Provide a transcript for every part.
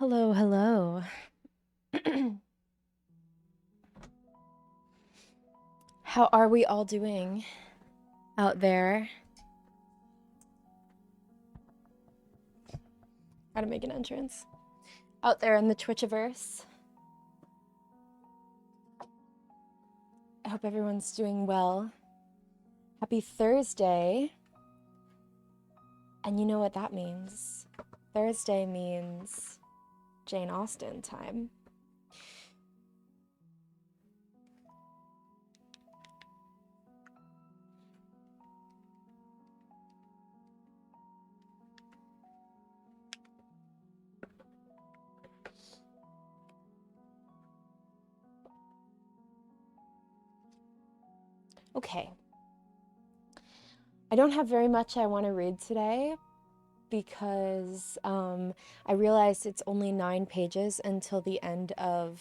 Hello, hello. How are we all doing out there? Gotta make an entrance. Out there in the Twitchiverse. I hope everyone's doing well. Happy Thursday. And you know what that means. Thursday means Jane Austen time. Okay. I don't have very much I want to read today because I realized it's only 9 pages until the end of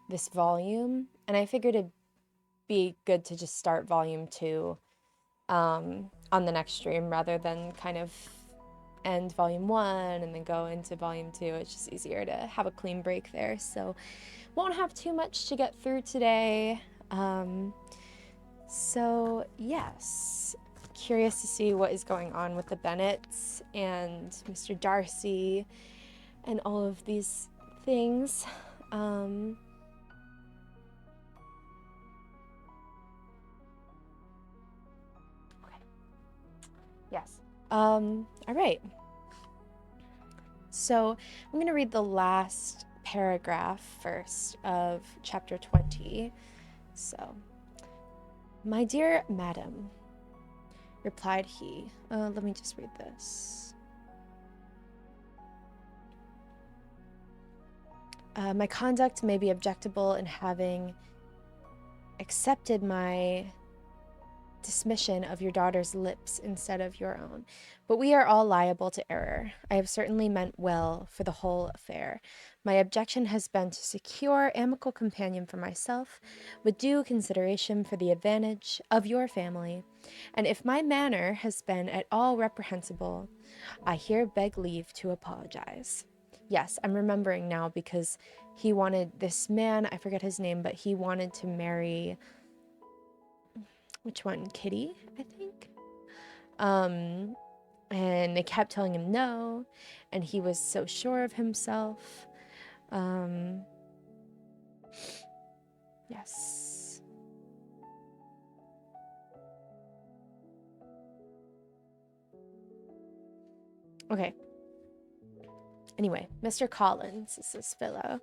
this volume, and I figured it'd be good to just start volume 2 on the next stream rather than kind of end volume 1 and then go into volume 2. It's just easier to have a clean break there. So won't have too much to get through today. So yes, curious to see what is going on with the Bennets and Mr. Darcy and all of these things. Okay. Yes. All right. So I'm going to read the last paragraph first of chapter 20. So, "My dear madam," replied he. Let me just read this. "My conduct may be objectable in having accepted my dismission of your daughter's lips instead of your own, but we are all liable to error. I have certainly meant well for the whole affair. My objection has been to secure amicable companion for myself, with due consideration for the advantage of your family, and if my manner has been at all reprehensible, I here beg leave to apologize." Yes, I'm remembering now because he wanted this man, I forget his name, but he wanted to marry, which one? Kitty, I think. And they kept telling him no, and he was so sure of himself. Yes. Okay. Anyway, Mr. Collins is this fellow.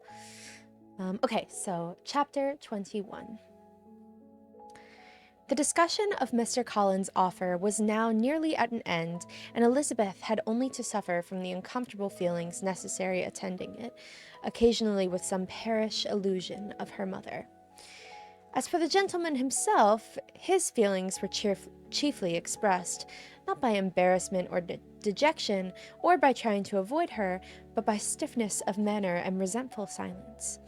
Okay, so chapter 21. The discussion of Mr. Collins' offer was now nearly at an end, and Elizabeth had only to suffer from the uncomfortable feelings necessary attending it, occasionally with some parish allusion of her mother. As for the gentleman himself, his feelings were chiefly expressed, not by embarrassment or dejection, or by trying to avoid her, but by stiffness of manner and resentful silence.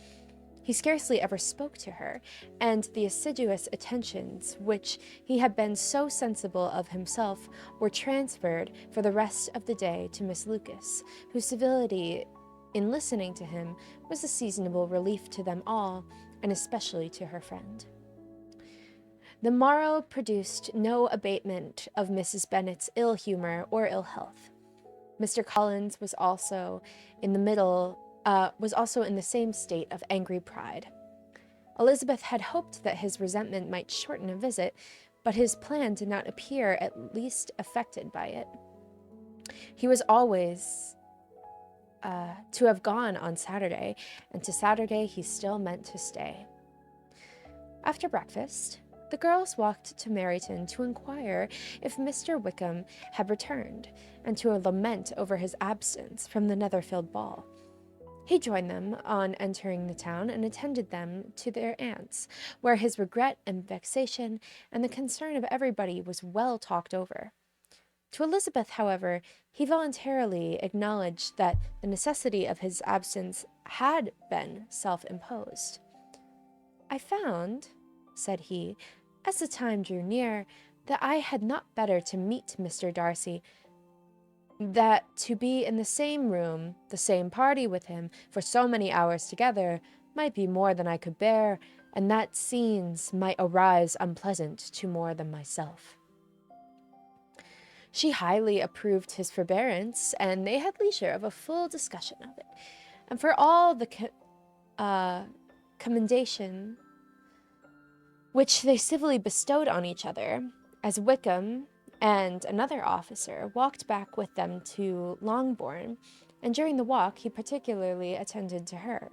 He scarcely ever spoke to her, and the assiduous attentions which he had been so sensible of himself were transferred for the rest of the day to Miss Lucas, whose civility in listening to him was a seasonable relief to them all, and especially to her friend. The morrow produced no abatement of Mrs. Bennet's ill humour or ill health. Mr. Collins was also in the same state of angry pride. Elizabeth had hoped that his resentment might shorten a visit, but his plan did not appear at least affected by it. He was always to have gone on Saturday, and to Saturday he still meant to stay. After breakfast, the girls walked to Meryton to inquire if Mr. Wickham had returned, and to lament over his absence from the Netherfield ball. He joined them on entering the town, and attended them to their aunt's, where his regret and vexation and the concern of everybody was well talked over. To Elizabeth, however, he voluntarily acknowledged that the necessity of his absence had been self-imposed. "I found," said he, "as the time drew near, that I had not better to meet Mr. Darcy, that to be in the same room, the same party with him for so many hours together might be more than I could bear, and that scenes might arise unpleasant to more than myself. She highly approved his forbearance, and they had leisure of a full discussion of it. And for all the commendation which they civilly bestowed on each other, as Wickham and another officer walked back with them to Longbourn, and during the walk he particularly attended to her.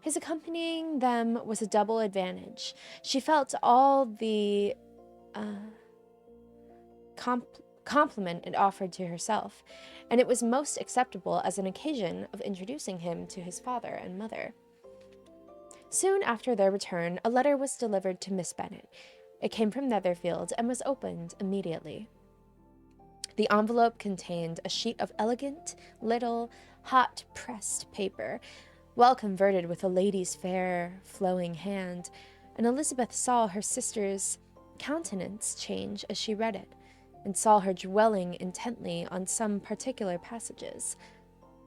His accompanying them was a double advantage. She felt all the compliment it offered to herself, and it was most acceptable as an occasion of introducing him to his father and mother. Soon after their return, a letter was delivered to Miss Bennet. It came from Netherfield and was opened immediately. The envelope contained a sheet of elegant, little, hot-pressed paper, well converted with a lady's fair, flowing hand, and Elizabeth saw her sister's countenance change as she read it, and saw her dwelling intently on some particular passages.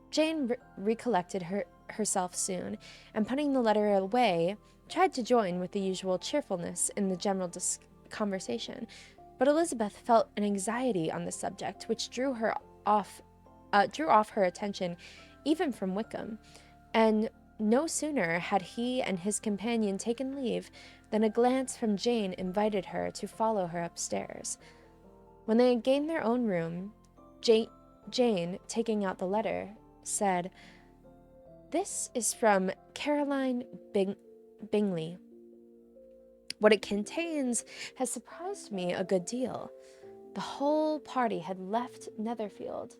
Jane recollected herself soon, and putting the letter away, tried to join with the usual cheerfulness in the general conversation. But Elizabeth felt an anxiety on the subject which drew off her attention even from Wickham, and no sooner had he and his companion taken leave than a glance from Jane invited her to follow her upstairs. When they had gained their own room, Jane, taking out the letter, said, "This is from Caroline Bingley. What it contains has surprised me a good deal. The whole party had left Netherfield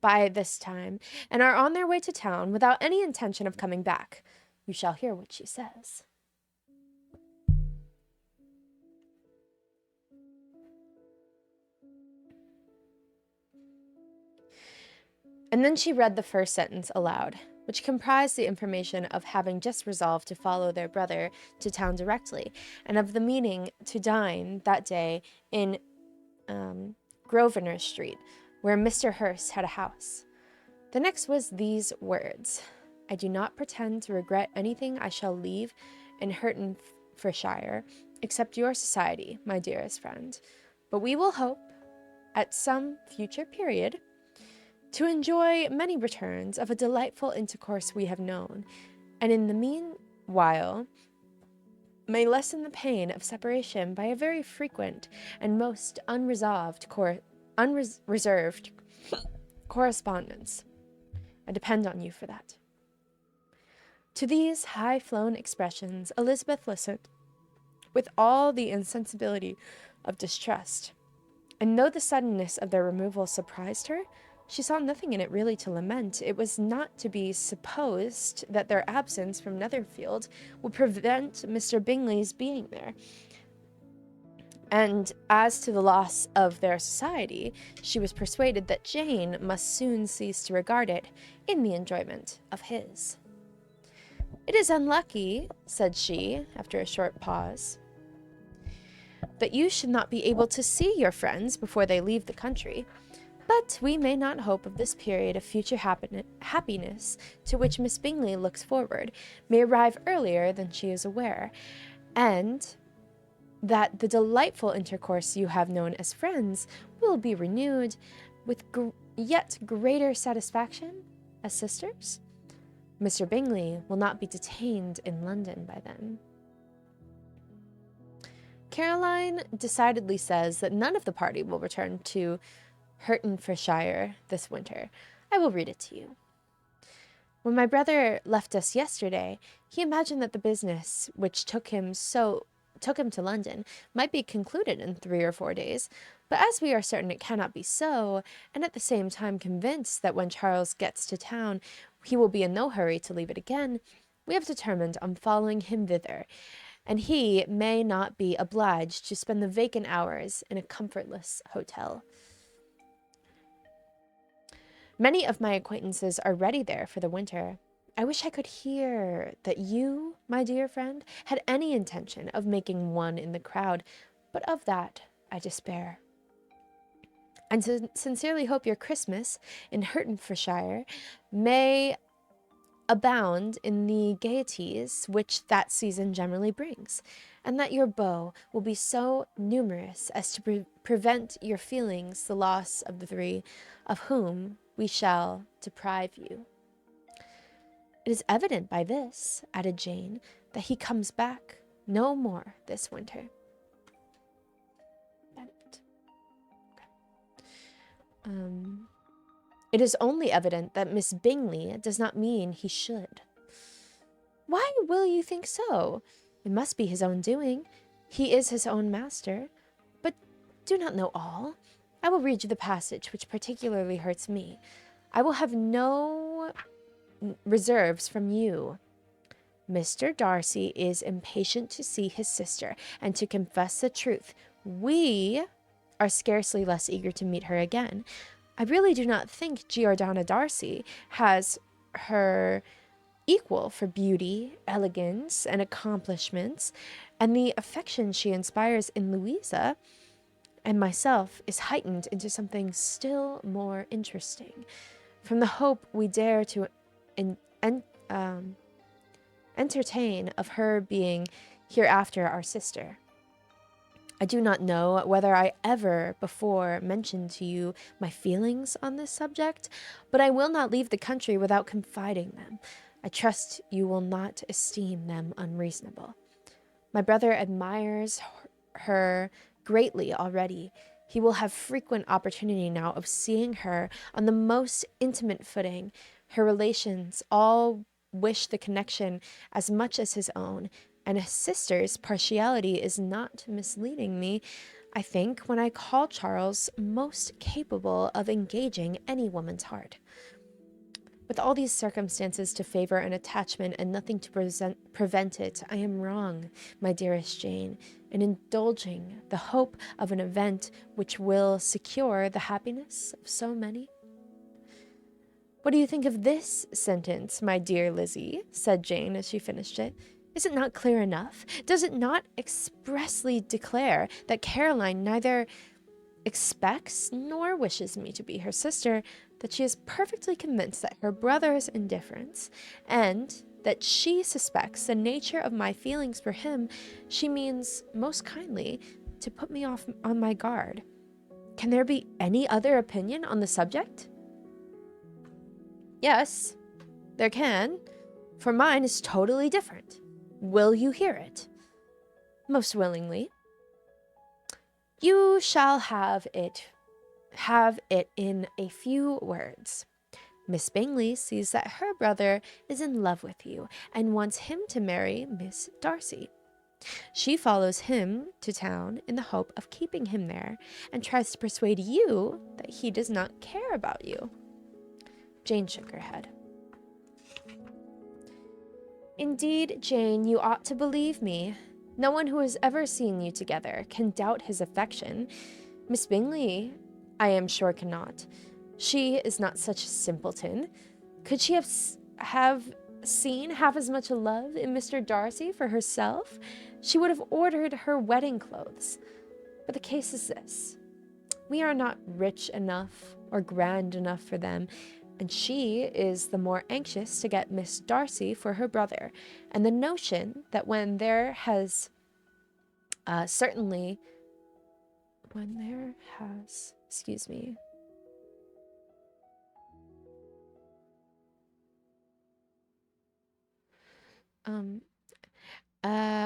by this time, and are on their way to town without any intention of coming back. You shall hear what she says." And then she read the first sentence aloud, which comprised the information of having just resolved to follow their brother to town directly, and of the meaning to dine that day in Grosvenor Street, where Mr. Hurst had a house. The next was these words: "I do not pretend to regret anything I shall leave in Hertfordshire, except your society, my dearest friend. But we will hope, at some future period, to enjoy many returns of a delightful intercourse we have known, and in the meanwhile may lessen the pain of separation by a very frequent and most unreserved correspondence. I depend on you for that." To these high-flown expressions Elizabeth listened with all the insensibility of distrust, and though the suddenness of their removal surprised her, she saw nothing in it really to lament. It was not to be supposed that their absence from Netherfield would prevent Mr. Bingley's being there. And as to the loss of their society, she was persuaded that Jane must soon cease to regard it in the enjoyment of his. "It is unlucky," said she, after a short pause, "that you should not be able to see your friends before they leave the country. But we may not hope of this period of future happiness to which Miss Bingley looks forward may arrive earlier than she is aware, and that the delightful intercourse you have known as friends will be renewed with yet greater satisfaction as sisters. Mr. Bingley will not be detained in London by then." Caroline decidedly says that none of the party will return to Hertfordshire this winter. I will read it to you. "When my brother left us yesterday, he imagined that the business which took him to London might be concluded in 3 or 4 days, but as we are certain it cannot be so, and at the same time convinced that when Charles gets to town he will be in no hurry to leave it again, we have determined on following him thither, and he may not be obliged to spend the vacant hours in a comfortless hotel. Many of my acquaintances are ready there for the winter. I wish I could hear that you, my dear friend, had any intention of making one in the crowd, but of that I despair. And sincerely hope your Christmas in Hertfordshire may abound in the gaieties which that season generally brings, and that your beaux will be so numerous as to prevent your feelings the loss of the three of whom we shall deprive you. It is evident by this, added Jane, that he comes back no more this winter. Bennet. It is only evident that Miss Bingley does not mean he should. Why will you think so? It must be his own doing. He is his own master. But do not know all. I will read you the passage which particularly hurts me. I will have no reserves from you. Mr. Darcy is impatient to see his sister, and to confess the truth, we are scarcely less eager to meet her again. I really do not think Giordana Darcy has her equal for beauty, elegance, and accomplishments, and the affection she inspires in Louisa and myself is heightened into something still more interesting from the hope we dare to entertain of her being hereafter our sister. I do not know whether I ever before mentioned to you my feelings on this subject, but I will not leave the country without confiding them. I trust you will not esteem them unreasonable. My brother admires her greatly already. He will have frequent opportunity now of seeing her on the most intimate footing. Her relations all wish the connection as much as his own, and his sister's partiality is not misleading me, I think, when I call Charles most capable of engaging any woman's heart. With all these circumstances to favor an attachment and nothing to prevent it, I am wrong, my dearest Jane, in indulging the hope of an event which will secure the happiness of so many. What do you think of this sentence, my dear Lizzie? Said Jane as she finished it. Is it not clear enough? Does it not expressly declare that Caroline neither expects nor wishes me to be her sister, that she is perfectly convinced that her brother's indifference, and that she suspects the nature of my feelings for him, she means most kindly to put me off on my guard? Can there be any other opinion on the subject? Yes, there can, for mine is totally different. Will you hear it? Most willingly. You shall have it in a few words. Miss Bingley sees that her brother is in love with you and wants him to marry Miss Darcy. She follows him to town in the hope of keeping him there and tries to persuade you that he does not care about you. Jane shook her head. Indeed, Jane, you ought to believe me. No one who has ever seen you together can doubt his affection. Miss Bingley, I am sure, cannot. She is not such a simpleton. Could she have seen half as much love in Mr. Darcy for herself? She would have ordered her wedding clothes. But the case is this. We are not rich enough or grand enough for them, and she is the more anxious to get Miss Darcy for her brother, and the notion that when there has, excuse me,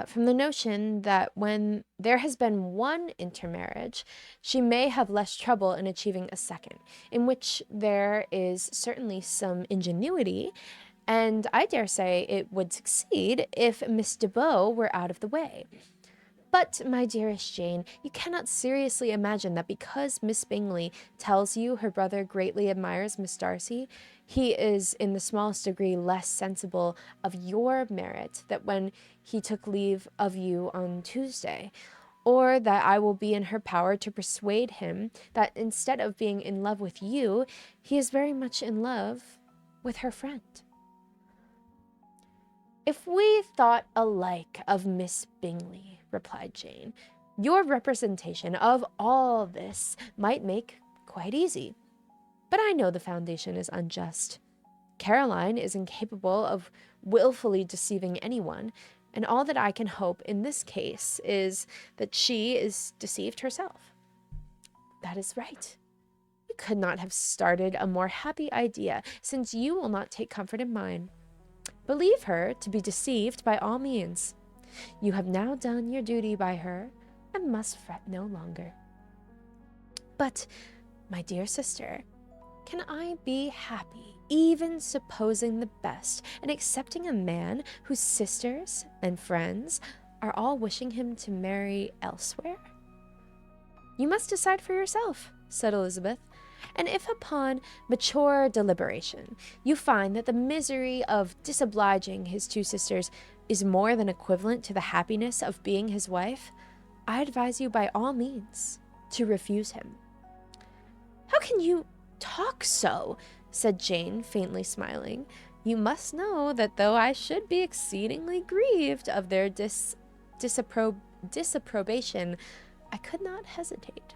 from the notion that when there has been one intermarriage, she may have less trouble in achieving a second, in which there is certainly some ingenuity, and I dare say it would succeed if Miss de Bow were out of the way. But, my dearest Jane, you cannot seriously imagine that because Miss Bingley tells you her brother greatly admires Miss Darcy, he is in the smallest degree less sensible of your merit that when he took leave of you on Tuesday, or that I will be in her power to persuade him that instead of being in love with you, he is very much in love with her friend. If we thought alike of Miss Bingley, replied Jane, your representation of all this might make quite easy. But I know the foundation is unjust. Caroline is incapable of wilfully deceiving anyone, and all that I can hope in this case is that she is deceived herself. That is right. You could not have started a more happy idea, since you will not take comfort in mine. Believe her to be deceived by all means. You have now done your duty by her, and must fret no longer. But, my dear sister, can I be happy, even supposing the best, and accepting a man whose sisters and friends are all wishing him to marry elsewhere? You must decide for yourself, said Elizabeth, and if upon mature deliberation you find that the misery of disobliging his two sisters is more than equivalent to the happiness of being his wife, I advise you by all means to refuse him. How can you talk so? Said Jane, faintly smiling. You must know that though I should be exceedingly grieved of their disapprobation, I could not hesitate.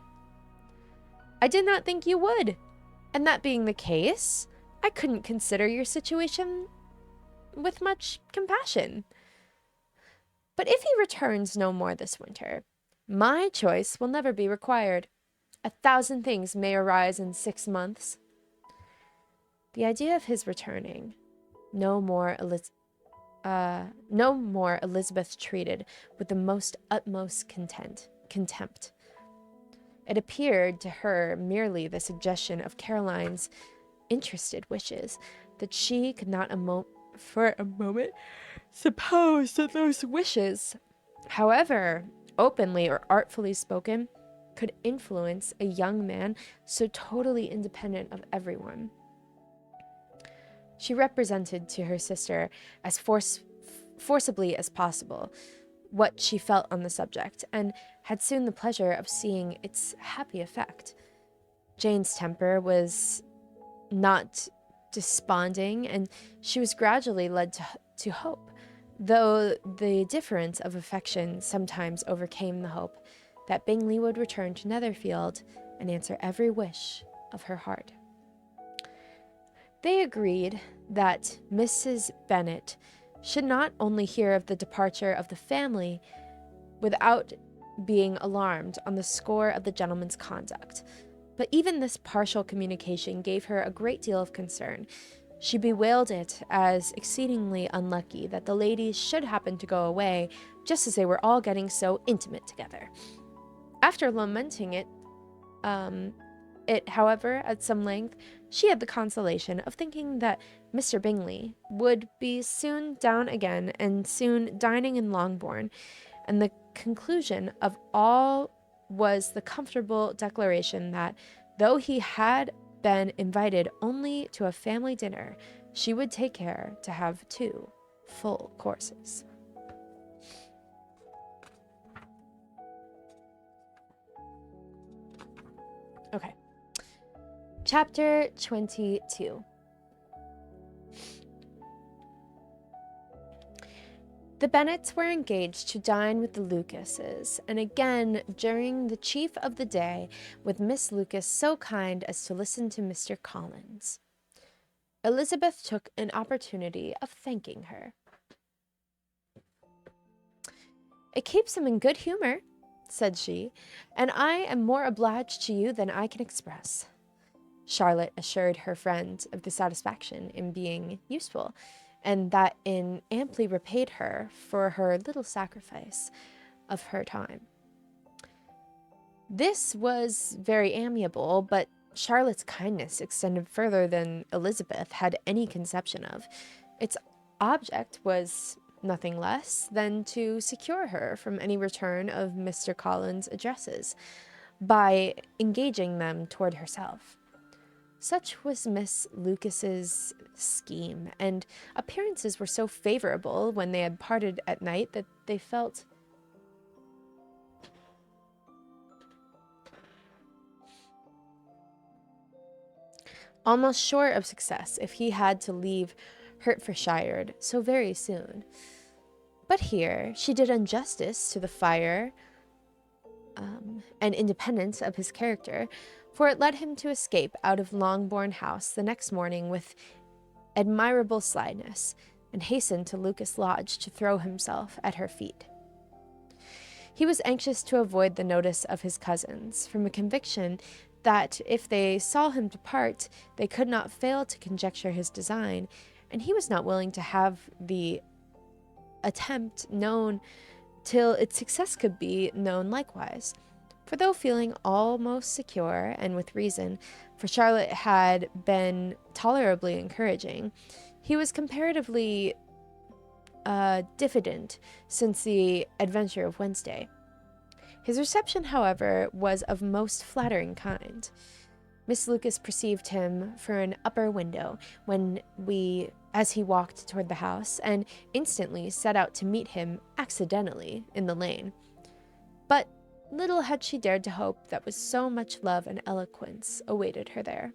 I did not think you would, and that being the case, I couldn't consider your situation with much compassion. But if he returns no more this winter, my choice will never be required. 1,000 things may arise in 6 months. The idea of his returning, no more Elizabeth treated with the most utmost contempt. It appeared to her merely the suggestion of Caroline's interested wishes, that she could not for a moment suppose that those wishes, however openly or artfully spoken, could influence a young man so totally independent of everyone. She represented to her sister as forcibly as possible what she felt on the subject, and had soon the pleasure of seeing its happy effect. Jane's temper was not desponding, and she was gradually led to hope, though the difference of affection sometimes overcame the hope, that Bingley would return to Netherfield and answer every wish of her heart. They agreed that Mrs. Bennet should not only hear of the departure of the family without being alarmed on the score of the gentleman's conduct, but even this partial communication gave her a great deal of concern. She bewailed it as exceedingly unlucky that the ladies should happen to go away just as they were all getting so intimate together. After lamenting it, however, at some length, she had the consolation of thinking that Mr. Bingley would be soon down again and soon dining in Longbourn, and the conclusion of all was the comfortable declaration that, though he had been invited only to a family dinner, she would take care to have 2 full courses. Okay. Chapter 22. The Bennets were engaged to dine with the Lucases, and again during the chief of the day, with Miss Lucas so kind as to listen to Mr. Collins. Elizabeth took an opportunity of thanking her. It keeps him in good humor, said she, and I am more obliged to you than I can express. Charlotte assured her friend of the satisfaction in being useful, and that it amply repaid her for her little sacrifice of her time. This was very amiable, but Charlotte's kindness extended further than Elizabeth had any conception of. Its object was nothing less than to secure her from any return of Mr. Collins' addresses, by engaging them toward herself. Such was Miss Lucas's scheme, and appearances were so favorable when they had parted at night that they felt almost sure of success if he had to leave Hertfordshire so very soon. But here she did injustice to the fire and independence of his character, for it led him to escape out of Longbourn House the next morning with admirable slyness, and hasten to Lucas Lodge to throw himself at her feet. He was anxious to avoid the notice of his cousins, from a conviction that if they saw him depart, they could not fail to conjecture his design, and he was not willing to have the attempt known till its success could be known likewise. For though feeling almost secure, and with reason, for Charlotte had been tolerably encouraging, he was comparatively diffident since the adventure of Wednesday. His reception, however, was of most flattering kind. Miss Lucas perceived him from an upper window as he walked toward the house, and instantly set out to meet him accidentally in the lane. But little had she dared to hope that with so much love and eloquence awaited her there.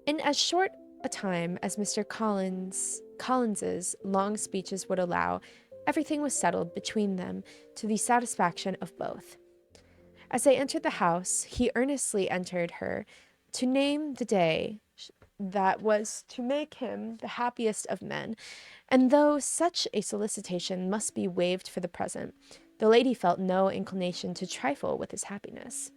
In as short a time as Mr. Collins's long speeches would allow, everything was settled between them to the satisfaction of both. As they entered the house, he earnestly entreated her to name the day that was to make him the happiest of men, and though such a solicitation must be waived for the present, the lady felt no inclination to trifle with his happiness.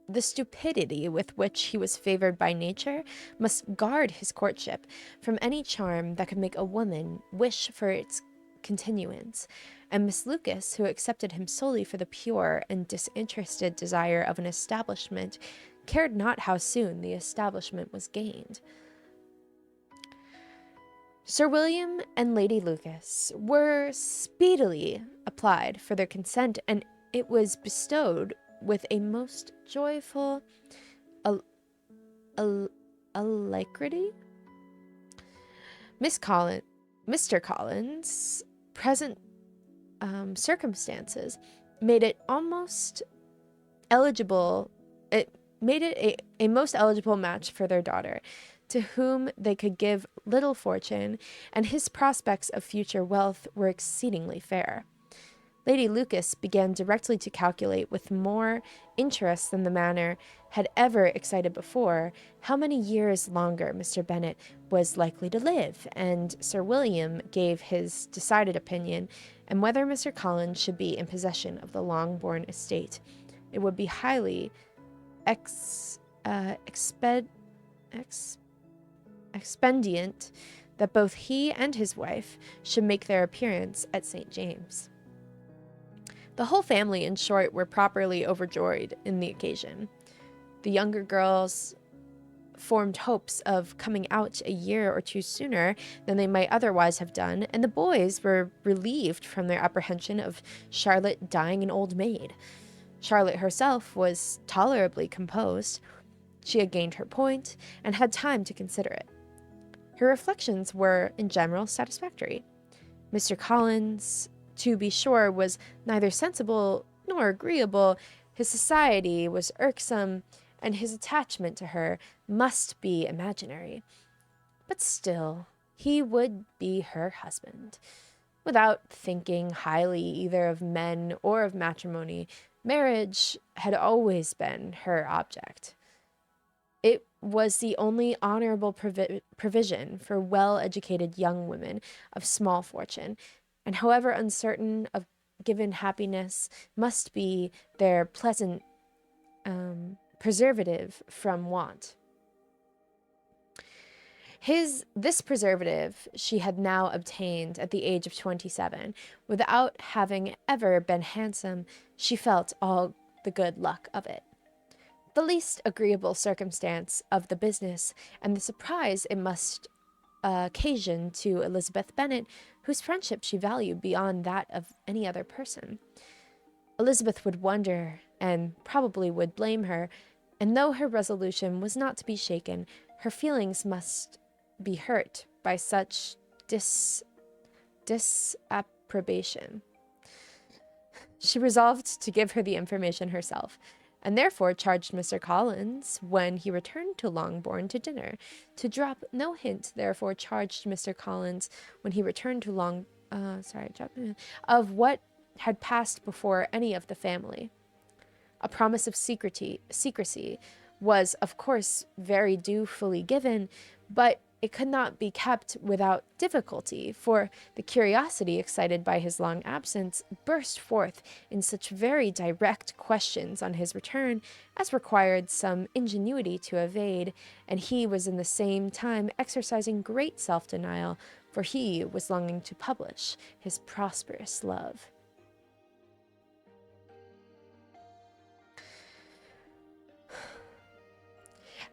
The stupidity with which he was favored by nature must guard his courtship from any charm that could make a woman wish for its continuance, and Miss Lucas, who accepted him solely for the pure and disinterested desire of an establishment, cared not how soon the establishment was gained. Sir William and Lady Lucas were speedily applied for their consent, and it was bestowed with a most joyful alacrity. Mr. Collins' present circumstances made it almost eligible. It made it a most eligible match for their daughter, to whom they could give little fortune, and his prospects of future wealth were exceedingly fair. Lady Lucas began directly to calculate with more interest than the manner had ever excited before how many years longer Mr. Bennet was likely to live, and Sir William gave his decided opinion, and whether Mr. Collins should be in possession of the Longbourn estate, it would be highly expedient that both he and his wife should make their appearance at St. James. The whole family, in short, were properly overjoyed in the occasion. The younger girls formed hopes of coming out a year or two sooner than they might otherwise have done, and the boys were relieved from their apprehension of Charlotte dying an old maid. Charlotte herself was tolerably composed. She had gained her point, and had time to consider it. Her reflections were, in general, satisfactory. Mr. Collins, to be sure, was neither sensible nor agreeable. His society was irksome, and his attachment to her must be imaginary. But still, he would be her husband. Without thinking highly either of men or of matrimony, marriage had always been her object. It was the only honorable provision for well-educated young women of small fortune, and however uncertain of given happiness must be their pleasant preservative from want. This preservative she had now obtained at the age of 27. Without having ever been handsome, she felt all the good luck of it. The least agreeable circumstance of the business, and the surprise it must occasion to Elizabeth Bennet, whose friendship she valued beyond that of any other person. Elizabeth would wonder, and probably would blame her, and though her resolution was not to be shaken, her feelings must be hurt by such disapprobation. She resolved to give her the information herself, and therefore charged Mr. Collins, when he returned to Longbourn to dinner, to drop no hint, therefore charged Mr. Collins, when he returned to of what had passed before any of the family. A promise of secrecy was, of course, very dutifully given, but it could not be kept without difficulty, for the curiosity excited by his long absence burst forth in such very direct questions on his return as required some ingenuity to evade, and he was in the same time exercising great self-denial, for he was longing to publish his prosperous love.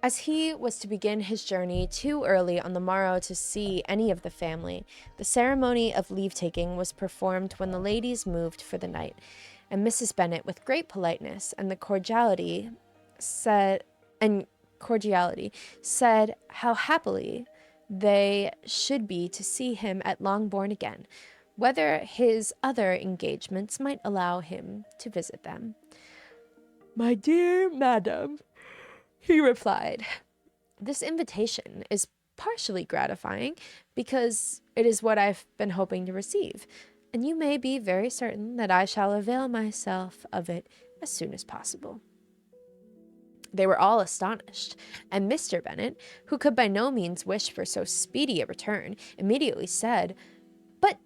As he was to begin his journey too early on the morrow to see any of the family, the ceremony of leave-taking was performed when the ladies moved for the night, and Mrs. Bennet, with great politeness and cordiality, said how happily they should be to see him at Longbourn again, whether his other engagements might allow him to visit them. "My dear madam," he replied, "this invitation is partially gratifying, because it is what I've been hoping to receive, and you may be very certain that I shall avail myself of it as soon as possible." They were all astonished, and Mr. Bennet, who could by no means wish for so speedy a return, immediately said, "But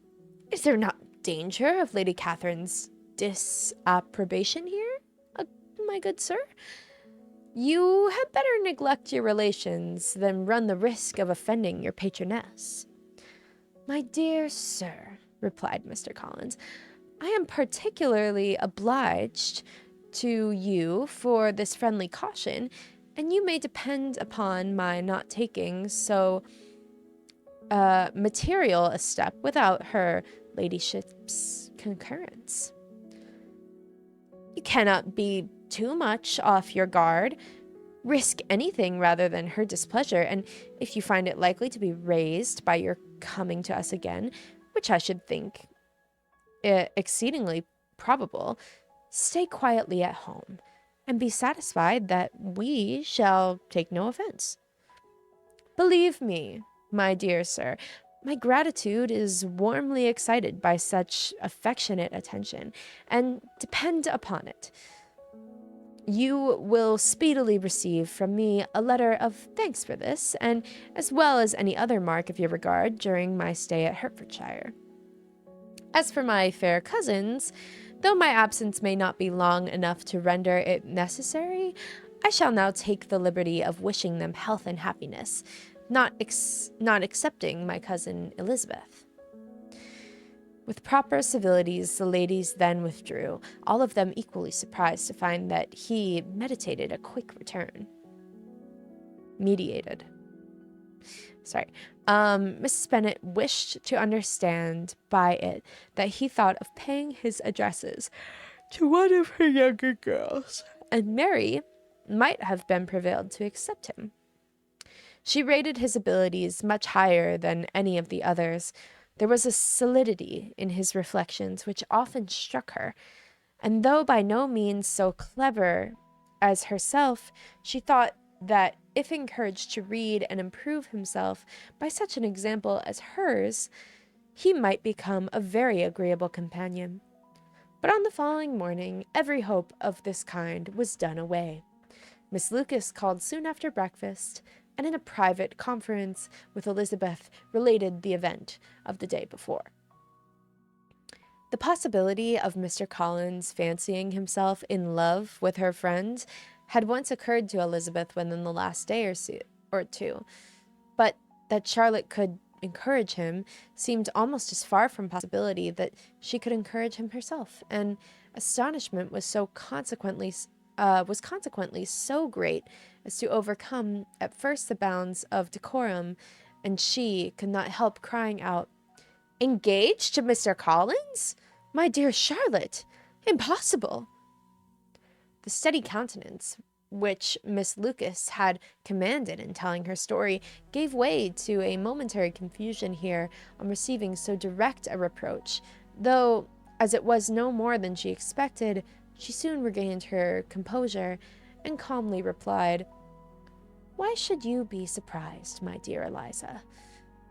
is there not danger of Lady Catherine's disapprobation here, my good sir? You had better neglect your relations than run the risk of offending your patroness." "My dear sir," replied Mr. Collins, "I am particularly obliged to you for this friendly caution, and you may depend upon my not taking so material a step without her ladyship's concurrence." "You cannot be too much off your guard. Risk anything rather than her displeasure, and if you find it likely to be raised by your coming to us again, which I should think exceedingly probable, stay quietly at home, and be satisfied that we shall take no offense. Believe me, my dear sir, my gratitude is warmly excited by such affectionate attention, and depend upon it, you will speedily receive from me a letter of thanks for this, and as well as any other mark of your regard during my stay at Hertfordshire. As for my fair cousins, though my absence may not be long enough to render it necessary, I shall now take the liberty of wishing them health and happiness, not excepting my cousin Elizabeth." With proper civilities, the ladies then withdrew, all of them equally surprised to find that he meditated a quick return. Mrs. Bennet wished to understand by it that he thought of paying his addresses to one of her younger girls, and Mary might have been prevailed to accept him. She rated his abilities much higher than any of the others. There was a solidity in his reflections which often struck her, and though by no means so clever as herself, she thought that if encouraged to read and improve himself by such an example as hers, he might become a very agreeable companion. But on the following morning, every hope of this kind was done away. Miss Lucas called soon after breakfast, and in a private conference with Elizabeth related the event of the day before. The possibility of Mr. Collins fancying himself in love with her friend had once occurred to Elizabeth within the last day or two, but that Charlotte could encourage him seemed almost as far from possibility that she could encourage him herself, and astonishment was consequently so great as to overcome at first the bounds of decorum, and she could not help crying out, "Engaged to Mr. Collins? My dear Charlotte, impossible!" The steady countenance which Miss Lucas had commanded in telling her story gave way to a momentary confusion here on receiving so direct a reproach, though, as it was no more than she expected, She soon regained her composure and calmly replied, "Why should you be surprised, my dear Eliza?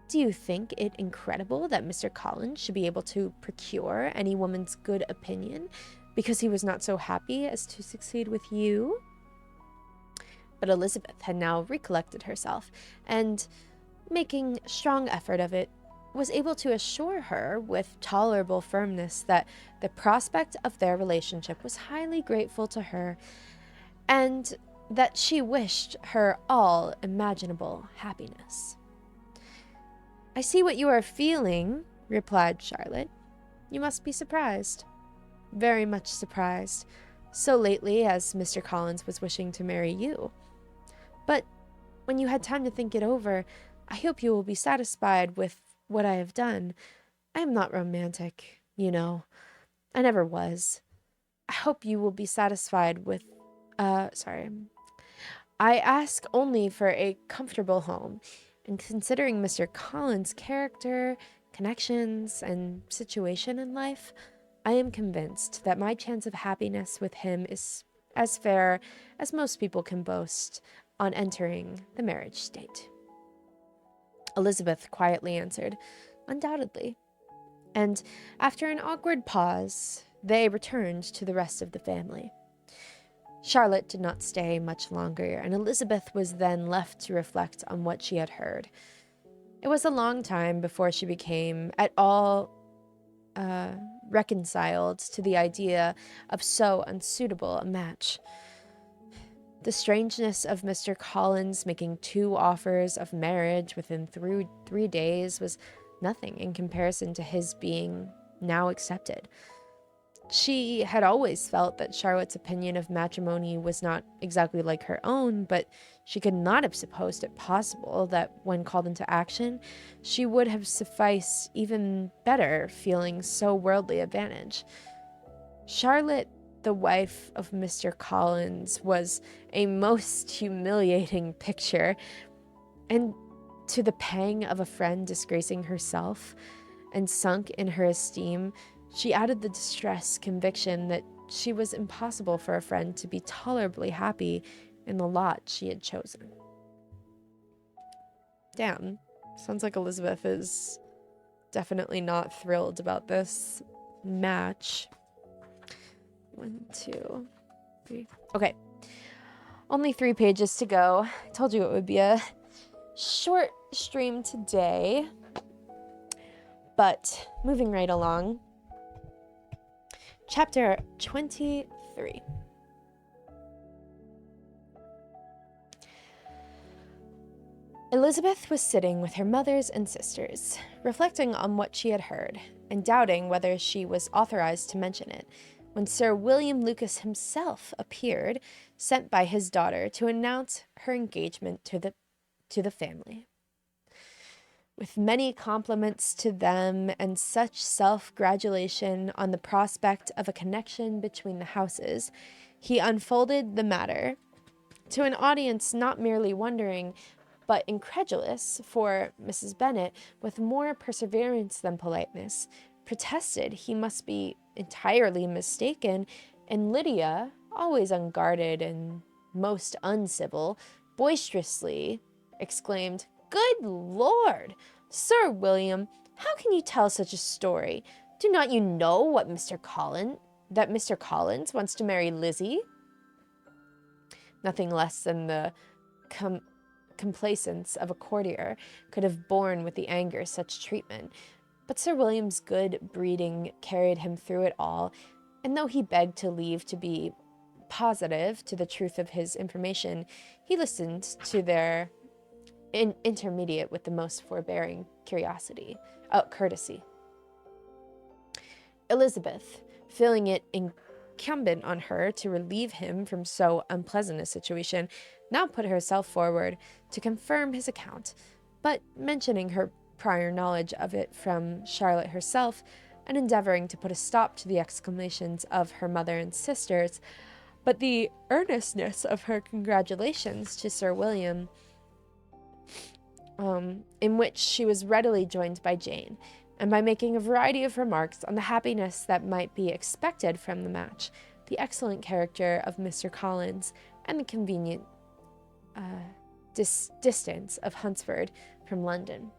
Do you think it incredible that Mr. Collins should be able to procure any woman's good opinion because he was not so happy as to succeed with you?" But Elizabeth had now recollected herself, and, making strong effort of it, was able to assure her with tolerable firmness that the prospect of their relationship was highly grateful to her, and that she wished her all imaginable happiness. "I see what you are feeling," replied Charlotte. "You must be surprised, very much surprised, so lately as Mr. Collins was wishing to marry you. But when you had time to think it over, I hope you will be satisfied with what I have done. I am not romantic, you know. I never was. I hope you will be satisfied with, I ask only for a comfortable home, and considering Mr. Collins' character, connections, and situation in life, I am convinced that my chance of happiness with him is as fair as most people can boast on entering the marriage state." Elizabeth quietly answered, "Undoubtedly." And after an awkward pause, they returned to the rest of the family. Charlotte did not stay much longer, and Elizabeth was then left to reflect on what she had heard. It was a long time before she became at all reconciled to the idea of so unsuitable a match. The strangeness of Mr. Collins making 2 offers of marriage within 3 days was nothing in comparison to his being now accepted. She had always felt that Charlotte's opinion of matrimony was not exactly like her own, but she could not have supposed it possible that when called into action, she would have sufficed even better, feeling so worldly advantage. Charlotte, the wife of Mr. Collins, was a most humiliating picture, and to the pang of a friend disgracing herself and sunk in her esteem, she added the distressed conviction that she was impossible for a friend to be tolerably happy in the lot she had chosen. Damn, sounds like Elizabeth is definitely not thrilled about this match. 1, 2, 3. Okay, only 3 pages to go. I told you it would be a short stream today, but moving right along. Chapter 23. Elizabeth was sitting with her mothers and sisters, reflecting on what she had heard, and doubting whether she was authorized to mention it, when Sir William Lucas himself appeared, sent by his daughter to announce her engagement to the family. With many compliments to them and such self-gratulation on the prospect of a connection between the houses, he unfolded the matter to an audience not merely wondering, but incredulous, for Mrs. Bennet, with more perseverance than politeness, protested he must be entirely mistaken, and Lydia, always unguarded and most uncivil, boisterously exclaimed, "Good Lord! Sir William, how can you tell such a story? Do not you know that Mr. Collins wants to marry Lizzie?" Nothing less than the complacence of a courtier could have borne with the anger such treatment, but Sir William's good breeding carried him through it all, and though he begged to leave to be positive to the truth of his information, he listened to their intermediate with the most forbearing courtesy. Elizabeth, feeling it incumbent on her to relieve him from so unpleasant a situation, now put herself forward to confirm his account, but mentioning her prior knowledge of it from Charlotte herself, and endeavoring to put a stop to the exclamations of her mother and sisters, but the earnestness of her congratulations to Sir William, in which she was readily joined by Jane, and by making a variety of remarks on the happiness that might be expected from the match, the excellent character of Mr. Collins, and the convenient distance of Hunsford from London.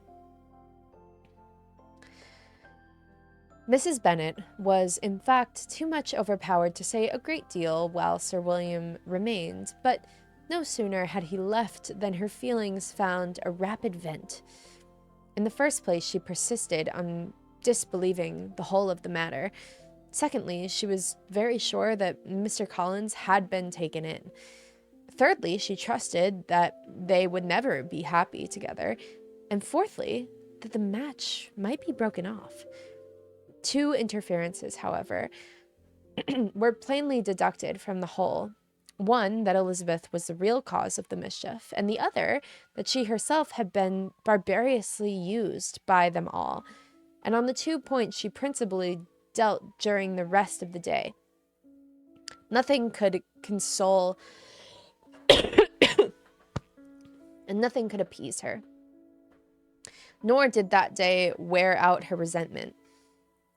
Mrs. Bennet was, in fact, too much overpowered to say a great deal while Sir William remained, but no sooner had he left than her feelings found a rapid vent. In the first place, she persisted on disbelieving the whole of the matter. Secondly, she was very sure that Mr. Collins had been taken in. Thirdly, she trusted that they would never be happy together. And fourthly, that the match might be broken off. Two interferences, however, were plainly deducted from the whole. One, that Elizabeth was the real cause of the mischief, and the other, that she herself had been barbarously used by them all. And on the 2 points she principally dealt during the rest of the day. Nothing could console and nothing could appease her. Nor did that day wear out her resentment.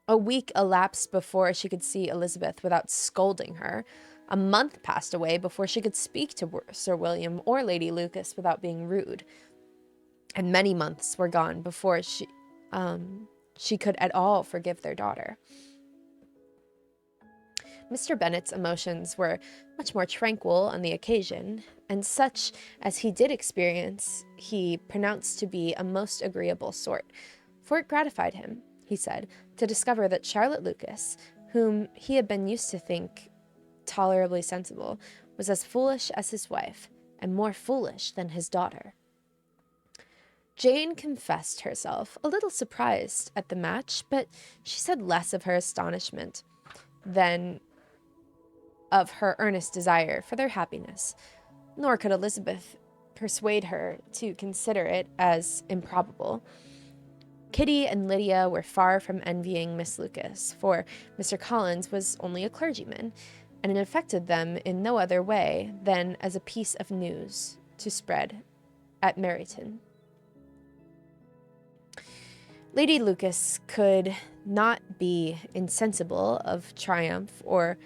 A week elapsed before she could see Elizabeth without scolding her. A month passed away before she could speak to Sir William or Lady Lucas without being rude. And many months were gone before she could at all forgive their daughter. Mr. Bennet's emotions were much more tranquil on the occasion, and such as he did experience he pronounced to be a most agreeable sort, for it gratified him, he said, to discover that Charlotte Lucas, whom he had been used to think tolerably sensible, was as foolish as his wife, and more foolish than his daughter. Jane confessed herself a little surprised at the match, but she said less of her astonishment than of her earnest desire for their happiness, nor could Elizabeth persuade her to consider it as improbable. Kitty and Lydia were far from envying Miss Lucas, for Mr. Collins was only a clergyman, and it affected them in no other way than as a piece of news to spread at Meryton. Lady Lucas could not be insensible of triumph or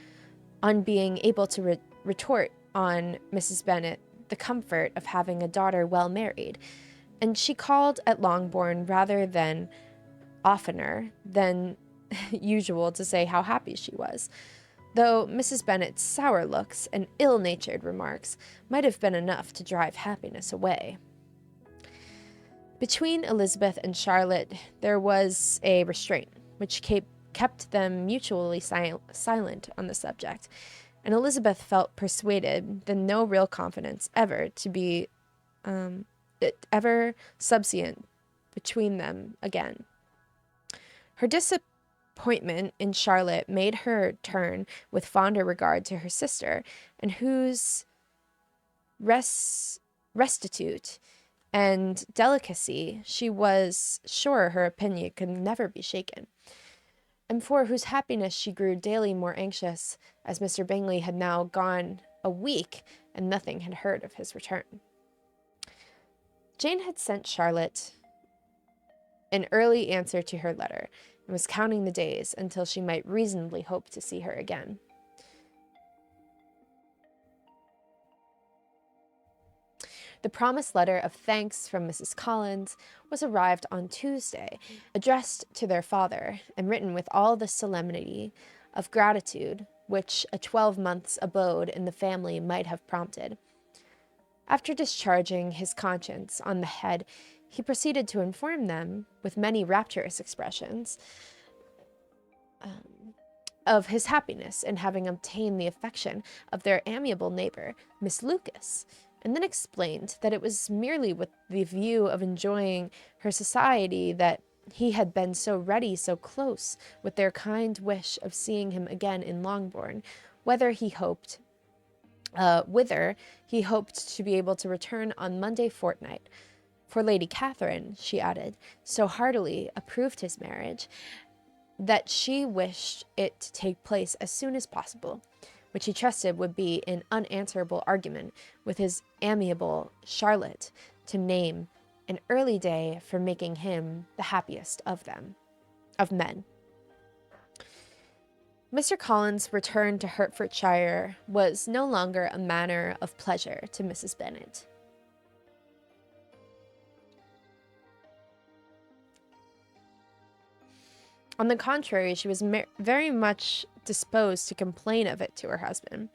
on being able to retort on Mrs. Bennet the comfort of having a daughter well married, and she called at Longbourn rather than oftener than usual to say how happy she was, though Mrs. Bennet's sour looks and ill-natured remarks might have been enough to drive happiness away. Between Elizabeth and Charlotte there was a restraint which kept them mutually silent on the subject, and Elizabeth felt persuaded that no real confidence ever subsistent between them again. Her disappointment in Charlotte made her turn with fonder regard to her sister, and whose restitute and delicacy she was sure her opinion could never be shaken, and for whose happiness she grew daily more anxious, as Mr. Bingley had now gone a week, and nothing had heard of his return. Jane had sent Charlotte an early answer to her letter, and was counting the days until she might reasonably hope to see her again. The promised letter of thanks from Mrs. Collins was arrived on Tuesday, addressed to their father, and written with all the solemnity of gratitude which a 12 months' abode in the family might have prompted. After discharging his conscience on the head, he proceeded to inform them, with many rapturous expressions, of his happiness in having obtained the affection of their amiable neighbor, Miss Lucas, and then explained that it was merely with the view of enjoying her society that he had been so ready, so close, with their kind wish of seeing him again in Longbourn, whither he hoped to be able to return on Monday fortnight. For Lady Catherine, she added, so heartily approved his marriage, that she wished it to take place as soon as possible, which he trusted would be an unanswerable argument with his amiable Charlotte to name an early day for making him the happiest of men. Mr. Collins' return to Hertfordshire was no longer a matter of pleasure to Mrs. Bennet. On the contrary, she was very much disposed to complain of it to her husband.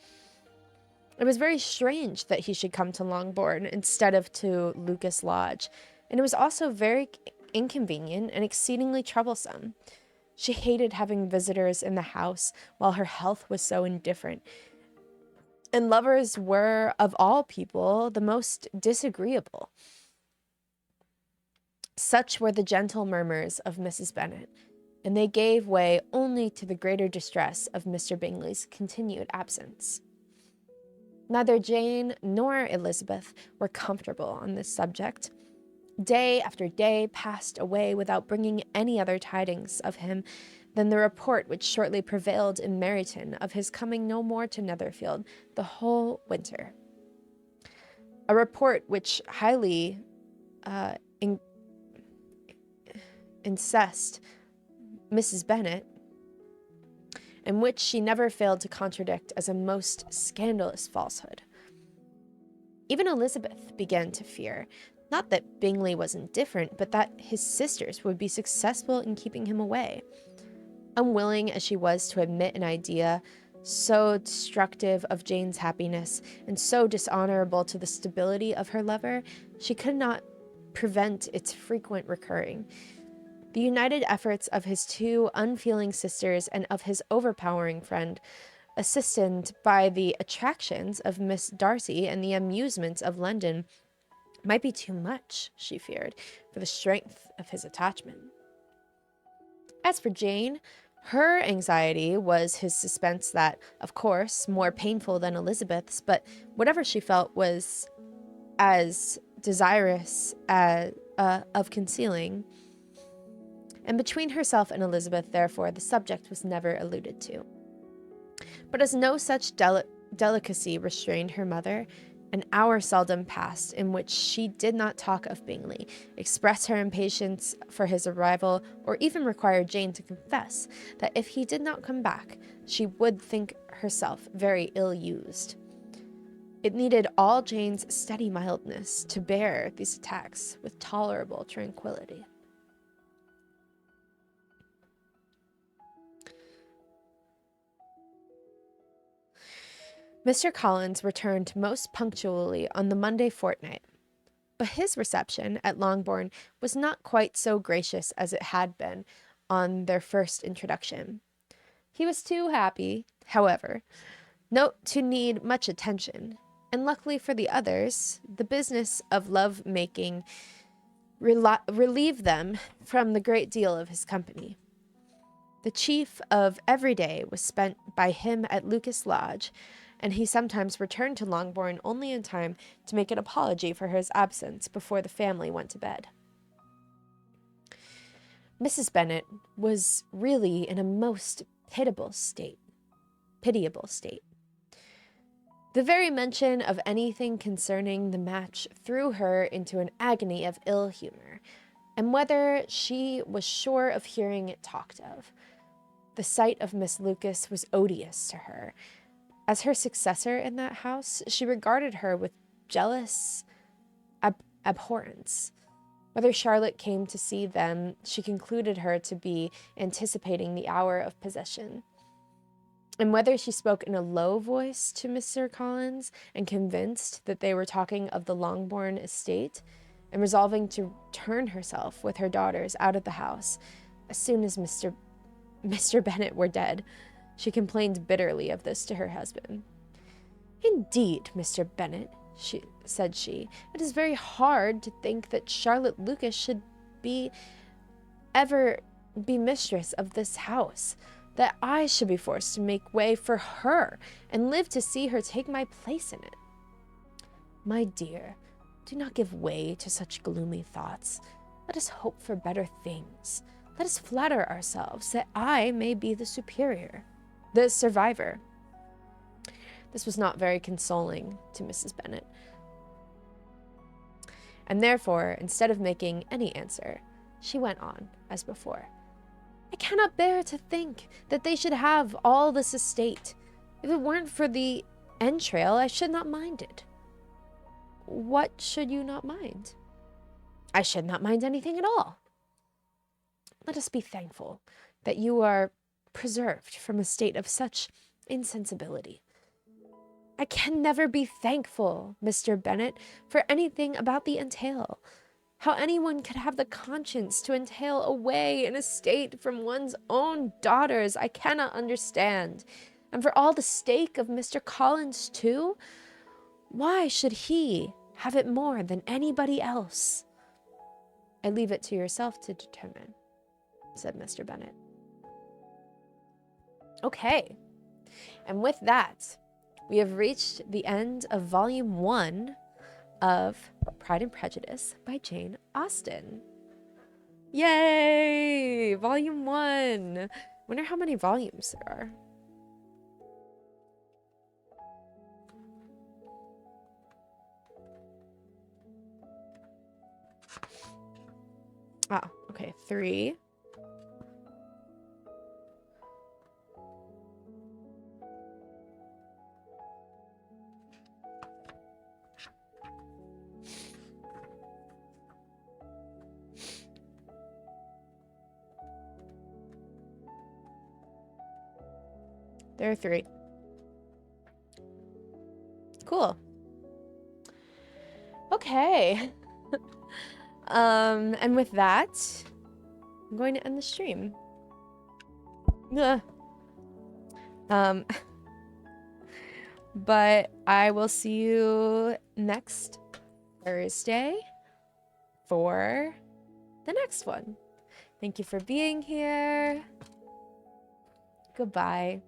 It was very strange that he should come to Longbourn instead of to Lucas Lodge, and it was also very inconvenient and exceedingly troublesome. She hated having visitors in the house while her health was so indifferent, and lovers were, of all people, the most disagreeable. Such were the gentle murmurs of Mrs. Bennet, and they gave way only to the greater distress of Mr. Bingley's continued absence. Neither Jane nor Elizabeth were comfortable on this subject. Day after day passed away without bringing any other tidings of him than the report which shortly prevailed in Meryton of his coming no more to Netherfield the whole winter. A report which highly incensed Mrs. Bennet, and which she never failed to contradict as a most scandalous falsehood. Even Elizabeth began to fear, not that Bingley was indifferent, but that his sisters would be successful in keeping him away. Unwilling as she was to admit an idea so destructive of Jane's happiness and so dishonorable to the stability of her lover, she could not prevent its frequent recurring. The united efforts of his two unfeeling sisters and of his overpowering friend, assisted by the attractions of Miss Darcy and the amusements of London, might be too much, she feared, for the strength of his attachment. As for Jane, her anxiety was his suspense that, of course, more painful than Elizabeth's, but whatever she felt was as desirous of concealing. And between herself and Elizabeth, therefore, the subject was never alluded to. But as no such delicacy restrained her mother, an hour seldom passed in which she did not talk of Bingley, express her impatience for his arrival, or even require Jane to confess that if he did not come back, she would think herself very ill-used. It needed all Jane's steady mildness to bear these attacks with tolerable tranquillity. Mr. Collins returned most punctually on the Monday fortnight, but his reception at Longbourn was not quite so gracious as it had been on their first introduction. He was too happy, however, to need much attention, and luckily for the others, the business of love-making relieved them from the great deal of his company. The chief of every day was spent by him at Lucas Lodge, and he sometimes returned to Longbourn only in time to make an apology for his absence before the family went to bed. Mrs. Bennet was really in a most pitiable state. The very mention of anything concerning the match threw her into an agony of ill humor, and whether she was sure of hearing it talked of, the sight of Miss Lucas was odious to her. As her successor in that house, she regarded her with jealous abhorrence. Whether Charlotte came to see them, she concluded her to be anticipating the hour of possession. And whether she spoke in a low voice to Mr. Collins, and convinced that they were talking of the Longbourn estate, and resolving to turn herself with her daughters out of the house as soon as Mr. Bennet were dead, she complained bitterly of this to her husband. "Indeed, Mr. Bennet," said she, "it is very hard to think that Charlotte Lucas should ever be mistress of this house, that I should be forced to make way for her, and live to see her take my place in it. My dear, do not give way to such gloomy thoughts. Let us hope for better things. Let us flatter ourselves that I may be the survivor." This was not very consoling to Mrs. Bennet, and therefore, instead of making any answer, she went on as before. I cannot bear to think that they should have all this estate. If it weren't for the entrail, I should not mind it. What should you not mind? I should not mind anything at all. Let us be thankful that you are preserved from a state of such insensibility. I can never be thankful, Mr. Bennet, for anything about the entail. How anyone could have the conscience to entail away an estate from one's own daughters, I cannot understand. And for all the stake of Mr. Collins, too? Why should he have it more than anybody else? I leave it to yourself to determine, said Mr. Bennet. Okay, and with that, we have reached the end of Volume 1 of Pride and Prejudice by Jane Austen. Yay! Volume 1! Wonder how many volumes there are. Ah, okay, 3. There are 3. Cool. Okay. And with that, I'm going to end the stream. Ugh. But I will see you next Thursday for the next one. Thank you for being here. Goodbye.